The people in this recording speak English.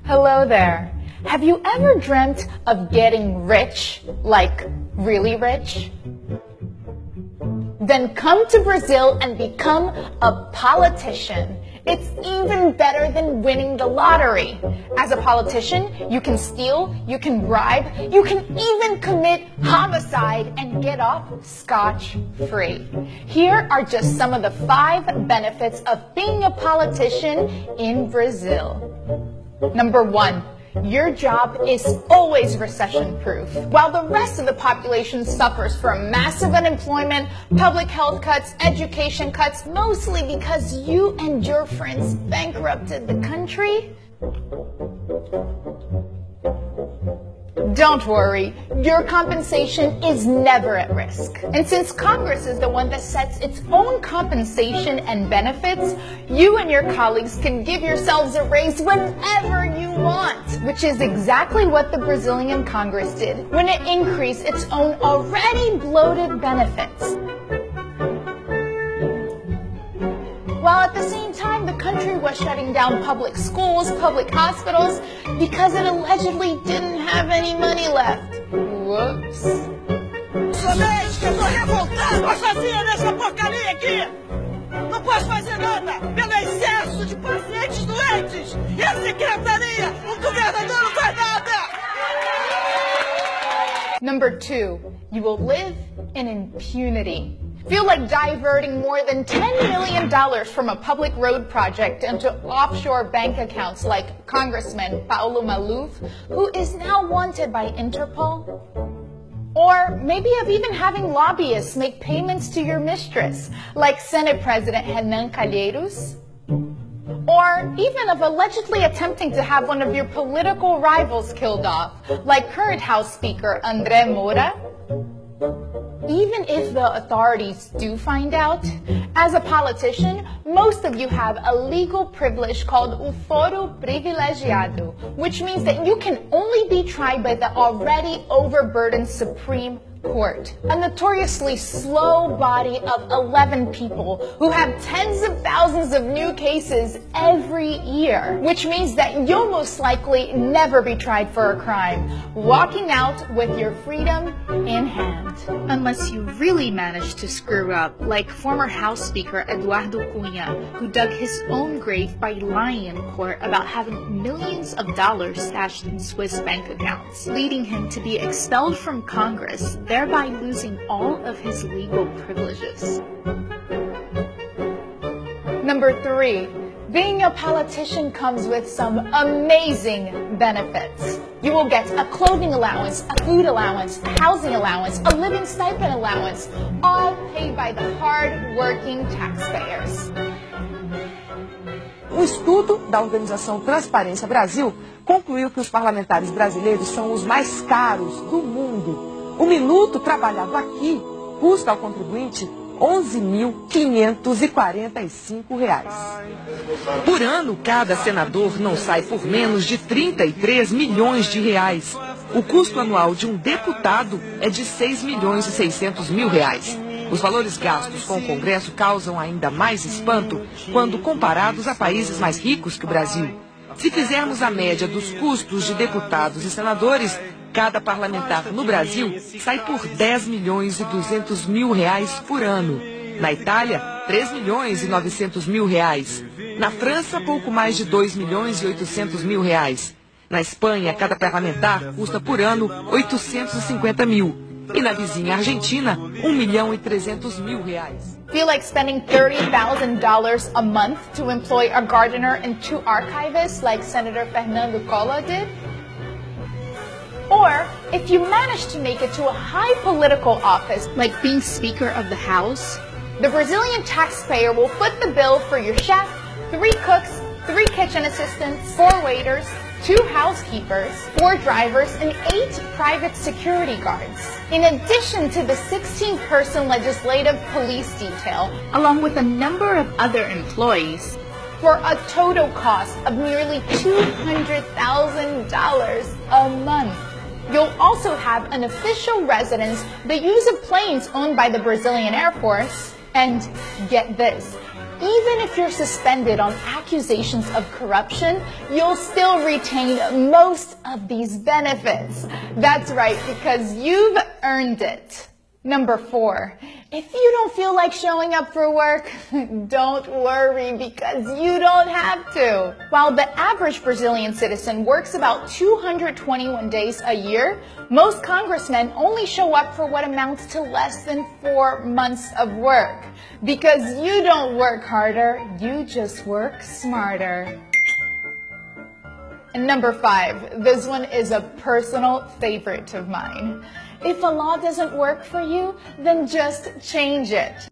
Hello there. Have you ever dreamt of getting rich, like really rich? Then come to Brazil and become a politician. It's even better than winning the lottery. As a politician, you can steal, you can bribe, you can even commit homicide and get off scotch-free. Here are just some of the 5 benefits of being a politician in Brazil. Number 1. Your job is always recession-proof. While the rest of the population suffers from massive unemployment, public health cuts, education cuts, mostly because you and your friends bankrupted the country, don't worry, your compensation is never at risk. And since Congress is the one that sets its own compensation and benefits, you and your colleagues can give yourselves a raise whenever you want, which is exactly what the Brazilian Congress did when it increased its own already bloated benefits. While at the same time, the country was shutting down public schools, public hospitals, because it allegedly didn't have any money left. Whoops. Somente que eu tô revoltado, tô sozinha nessa porcaria aqui! Não posso fazer nada pelo excesso de pacientes doentes! E a secretaria, o governador não faz nada! Number 2, you will live in impunity. Feel like diverting more than $10 million from a public road project into offshore bank accounts like Congressman Paulo Maluf, who is now wanted by Interpol? Or maybe of even having lobbyists make payments to your mistress, like Senate President Renan Calheiros? Or even of allegedly attempting to have one of your political rivals killed off, like current House Speaker André Moura? Even if the authorities do find out, as a politician, most of you have a legal privilege called o foro privilegiado, which means that you can only be tried by the already overburdened Supreme Court, a notoriously slow body of 11 people who have tens of thousands of new cases every year, which means that you'll most likely never be tried for a crime, walking out with your freedom in hand. Unless you really manage to screw up, like former House Speaker Eduardo Cunha, who dug his own grave by lying in court about having millions of dollars stashed in Swiss bank accounts, leading him to be expelled from Congress, thereby losing all of his legal privileges. Number 3, being a politician comes with some amazing benefits. You will get a clothing allowance, a food allowance, a housing allowance, a living stipend allowance, all paid by the hard-working taxpayers. Um estudo da organização Transparência Brasil concluiu que os parlamentares brasileiros são os mais caros do mundo. O minuto trabalhado aqui custa ao contribuinte R$ 11.545. Por ano, cada senador não sai por menos de 33 milhões de reais. O custo anual de um deputado é de 6.600.000 reais. Os valores gastos com o Congresso causam ainda mais espanto quando comparados a países mais ricos que o Brasil. Se fizermos a média dos custos de deputados e senadores, cada parlamentar no Brasil sai por 10.200.000 reais por ano. Na Itália, 3.900.000 reais. Na França, pouco mais de 2.800.000 reais. Na Espanha, cada parlamentar custa por ano 850.000. E na vizinha Argentina, 1.300.000 reais. Feel like spending $30,000 a month to employ a gardener and 2 archivists like Senator Fernando Collor did? Or, if you manage to make it to a high political office, like being Speaker of the House, the Brazilian taxpayer will foot the bill for your chef, 3 cooks, 3 kitchen assistants, 4 waiters, 2 housekeepers, 4 drivers, and 8 private security guards, in addition to the 16-person legislative police detail, along with a number of other employees, for a total cost of nearly $200,000 a month. You'll also have an official residence, the use of planes owned by the Brazilian Air Force, and get this, even if you're suspended on accusations of corruption, you'll still retain most of these benefits. That's right, because you've earned it. Number 4, if you don't feel like showing up for work, don't worry because you don't have to. While the average Brazilian citizen works about 221 days a year, most congressmen only show up for what amounts to less than 4 months of work. Because you don't work harder, you just work smarter. And number 5, this one is a personal favorite of mine. If a law doesn't work for you, then just change it.